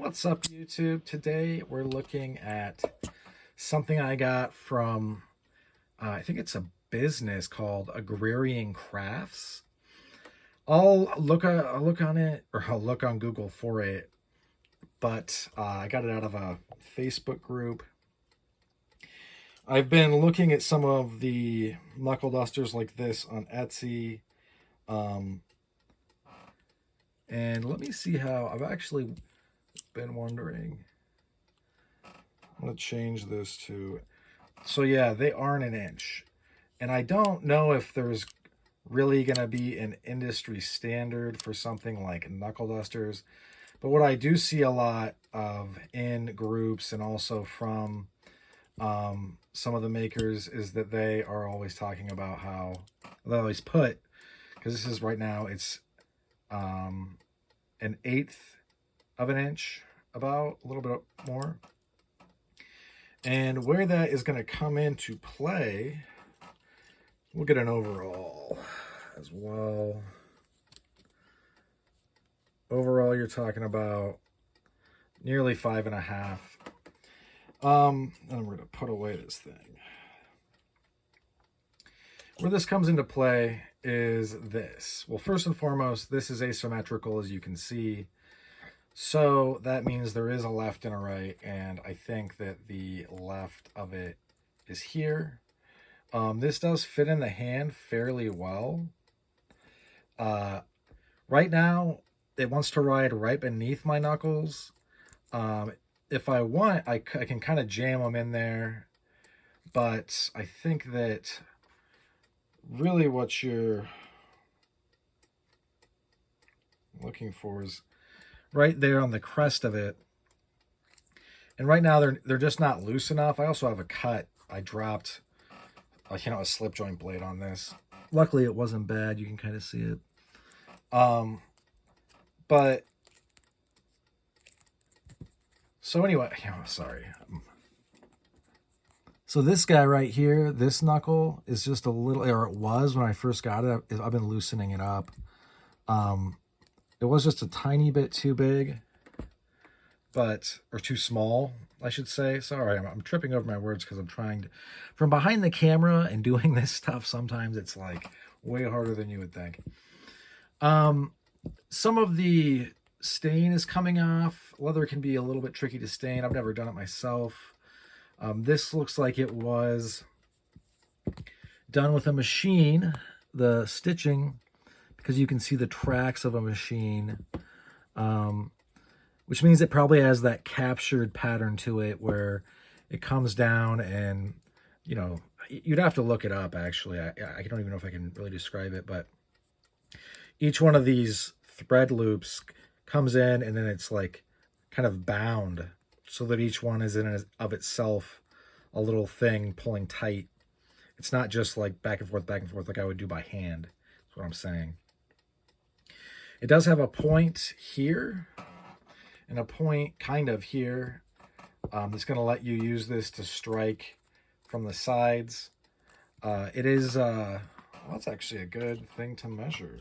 What's up, YouTube? Today we're looking at something I got from, I think it's a business called Agrarian Crafts. I'll look on it, or I'll look on Google for it, but I got it out of a Facebook group. I've been looking at some of the knuckle dusters like this on Etsy. And let me see how I've actually been wondering. I'm going to change this to, so yeah, they aren't an inch. And I don't know if there's really going to be an industry standard for something like knuckle dusters. But what I do see a lot of in groups and also from some of the makers is that they are always talking about how they always put, because this is right now, it's an eighth of an inch, about a little bit more. And where that is going to come into play, we'll get an overall as well. Overall, you're talking about nearly 5.5. And I'm going to put away this thing. Where this comes into play is this. Well, first and foremost, this is asymmetrical, as you can see. So that means there is a left and a right, and I think that the left of it is here. This does fit in the hand fairly well. Right now, it wants to ride right beneath my knuckles. If I want, I can kind of jam them in there, but I think that really what you're looking for is right there on the crest of it. And right now they're just not loose enough. I also have a cut. I dropped a slip joint blade on this. Luckily it wasn't bad. You can kind of see it. But so anyway, sorry. So this guy right here, this knuckle is just a little, or it was when I first got it. I've been loosening it up. It was just a tiny bit too big, or too small, I should say. Sorry, I'm tripping over my words because I'm trying to, from behind the camera and doing this stuff, sometimes it's like way harder than you would think. Some of the stain is coming off. Leather can be a little bit tricky to stain. I've never done it myself. This looks like it was done with a machine, the stitching, because you can see the tracks of a machine, which means it probably has that captured pattern to it where it comes down and, you'd have to look it up, actually. I don't even know if I can really describe it, but each one of these thread loops comes in and then it's like kind of bound so that each one is in of itself a little thing pulling tight. It's not just like back and forth like I would do by hand. That's what I'm saying. It does have a point here and a point kind of here. That's going to let you use this to strike from the sides. It is, well, that's actually a good thing to measure.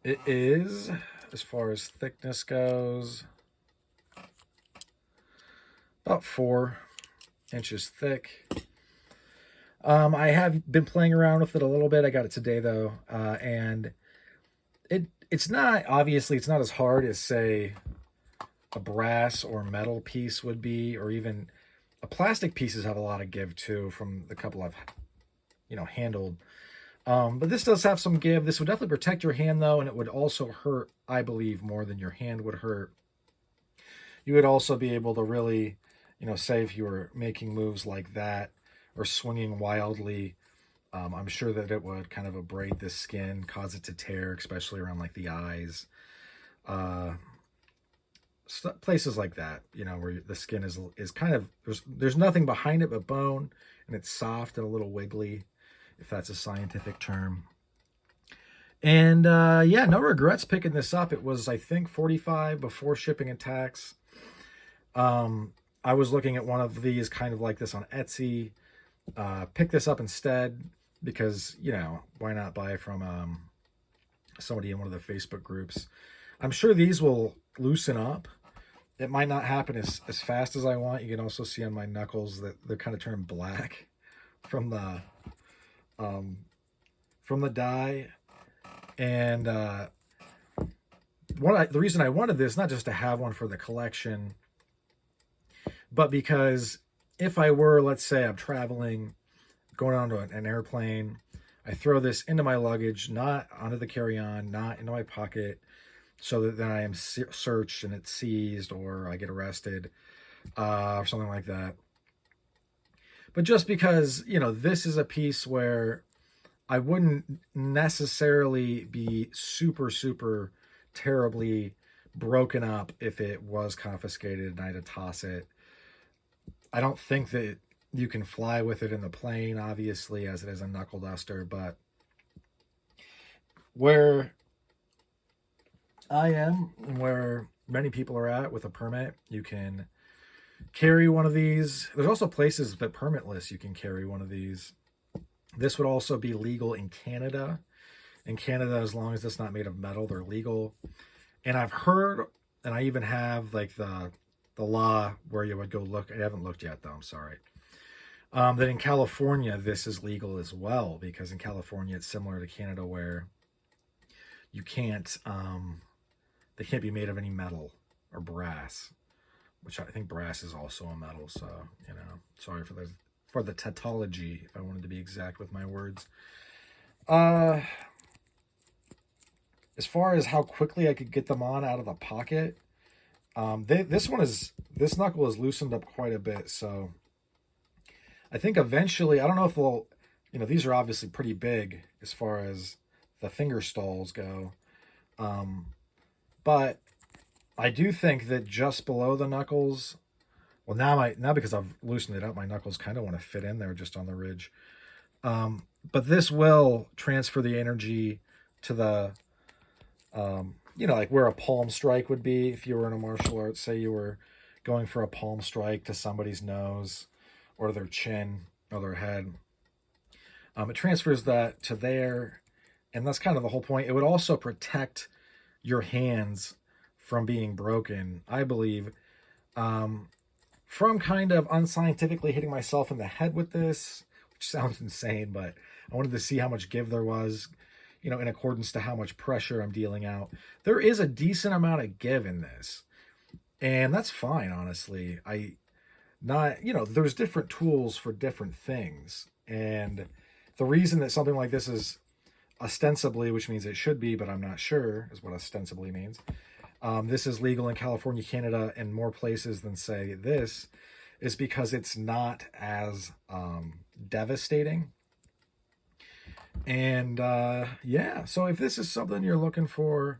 It is, as far as thickness goes, about 4 inches thick. I have been playing around with it a little bit. I got it today though, and it's not, obviously it's not as hard as, say, a brass or metal piece would be, or even plastic pieces have a lot of give too from the couple I've handled. But this does have some give. This would definitely protect your hand though, and it would also hurt, I believe, more than your hand would hurt. You would also be able to really, say if you were making moves like that or swinging wildly, I'm sure that it would kind of abrade the skin, cause it to tear, especially around like the eyes. Places like that, where the skin is kind of, there's nothing behind it but bone, and it's soft and a little wiggly, if that's a scientific term. And yeah, no regrets picking this up. It was, I think, $45 before shipping and tax. I was looking at one of these kind of like this on Etsy. Pick this up instead because, why not buy from somebody in one of the Facebook groups? I'm sure these will loosen up. It might not happen as fast as I want. You can also see on my knuckles that they're kind of turning black from the um, dye. And the reason I wanted this, not just to have one for the collection, but because if I were, let's say I'm traveling, going onto an airplane, I throw this into my luggage, not onto the carry-on, not into my pocket, so that then I am searched and it's seized or I get arrested or something like that. But just because, this is a piece where I wouldn't necessarily be super, super terribly broken up if it was confiscated and I had to toss it. I don't think that you can fly with it in the plane, obviously, as it is a knuckle duster, but where I am and where many people are at with a permit, you can carry one of these. There's also places that permitless you can carry one of these. This would also be legal in Canada. In Canada, as long as it's not made of metal, they're legal. And I've heard, and I even have like the law where you would go look. I haven't looked yet, though. I'm sorry. That in California, this is legal as well, because in California, it's similar to Canada where you can't, they can't be made of any metal or brass, which I think brass is also a metal. So, sorry for the tautology, if I wanted to be exact with my words. As far as how quickly I could get them on out of the pocket, this knuckle is loosened up quite a bit. So I think eventually, I don't know if they'll, these are obviously pretty big as far as the finger stalls go. But I do think that just below the knuckles, well, now because I've loosened it up, my knuckles kind of want to fit in there just on the ridge. But this will transfer the energy to the, like where a palm strike would be if you were in a martial arts. Say you were going for a palm strike to somebody's nose or their chin or their head. It transfers that to there, and that's kind of the whole point. It would also protect your hands from being broken, I believe, from kind of unscientifically hitting myself in the head with this, which sounds insane, but I wanted to see how much give there was, in accordance to how much pressure I'm dealing out. There is a decent amount of give in this, and that's fine, honestly. There's different tools for different things, and the reason that something like this is ostensibly, which means it should be, but I'm not sure, is what ostensibly means. This is legal in California, Canada, and more places than, say, this, is because it's not as devastating. And so if this is something you're looking for,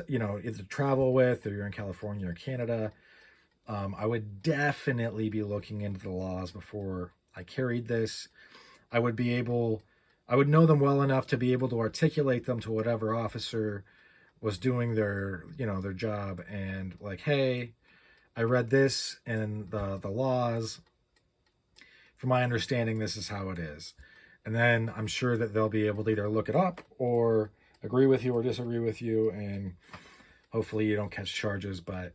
either to travel with, or you're in California or Canada, I would definitely be looking into the laws before I carried this. I would know them well enough to be able to articulate them to whatever officer was doing their job, and like, hey, I read this in the laws. From my understanding, this is how it is. And then I'm sure that they'll be able to either look it up or agree with you or disagree with you, and hopefully you don't catch charges. But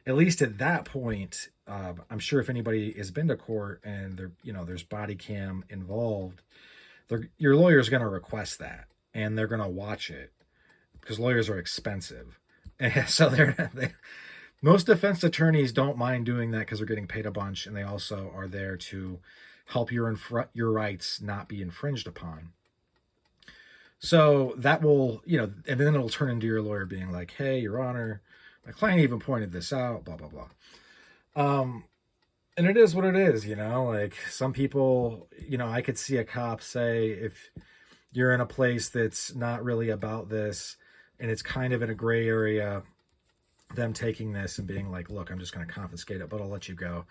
at least at that point, I'm sure if anybody has been to court and there's body cam involved, your lawyer's going to request that, and they're going to watch it, because lawyers are expensive. And so most defense attorneys don't mind doing that because they're getting paid a bunch, and they also are there to help your rights not be infringed upon. So that will, and then it'll turn into your lawyer being like, hey, Your Honor, my client even pointed this out, blah, blah, blah. And it is what it is, like some people, I could see a cop say, if you're in a place that's not really about this and it's kind of in a gray area, them taking this and being like, look, I'm just going to confiscate it, but I'll let you go.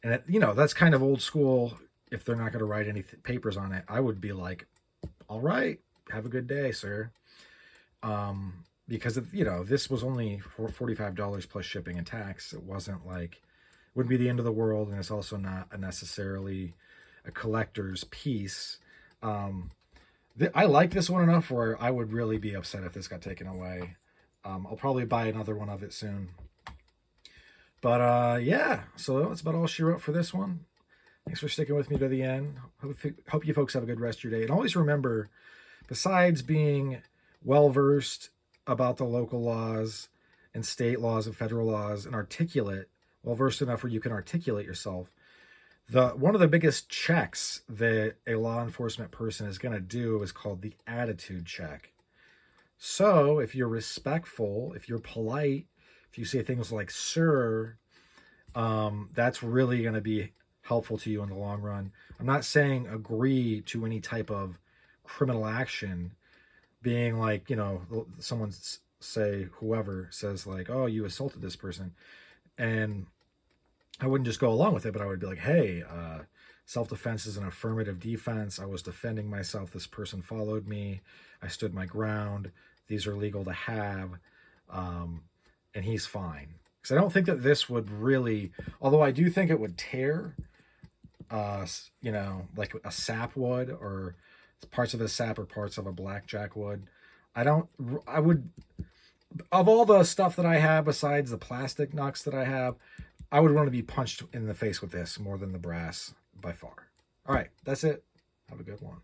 And that's kind of old school. If they're not going to write any papers on it, I would be like, all right, have a good day, sir. Because this was only for $45 plus shipping and tax. It wasn't like, wouldn't be the end of the world, and it's also not necessarily a collector's piece. I like this one enough where I would really be upset if this got taken away. I'll probably buy another one of it soon. But yeah, so that's about all she wrote for this one. Thanks for sticking with me to the end. Hope you folks have a good rest of your day. And always remember, besides being well versed about the local laws and state laws and federal laws and articulate, well versed enough where you can articulate yourself, one of the biggest checks that a law enforcement person is going to do is called the attitude check. So if you're respectful, if you're polite, if you say things like sir, that's really going to be helpful to you in the long run. I'm not saying agree to any type of criminal action, being like, someone say, whoever says like, oh, you assaulted this person. And I wouldn't just go along with it, but I would be like, hey, self-defense is an affirmative defense. I was defending myself. This person followed me. I stood my ground. These are legal to have. And he's fine. Because I don't think that this would really, although I do think it would tear, like a sap would, or parts of a sap or parts of a blackjack would. I would, of all the stuff that I have besides the plastic knucks that I have, I would want to be punched in the face with this more than the brass by far. All right, that's it. Have a good one.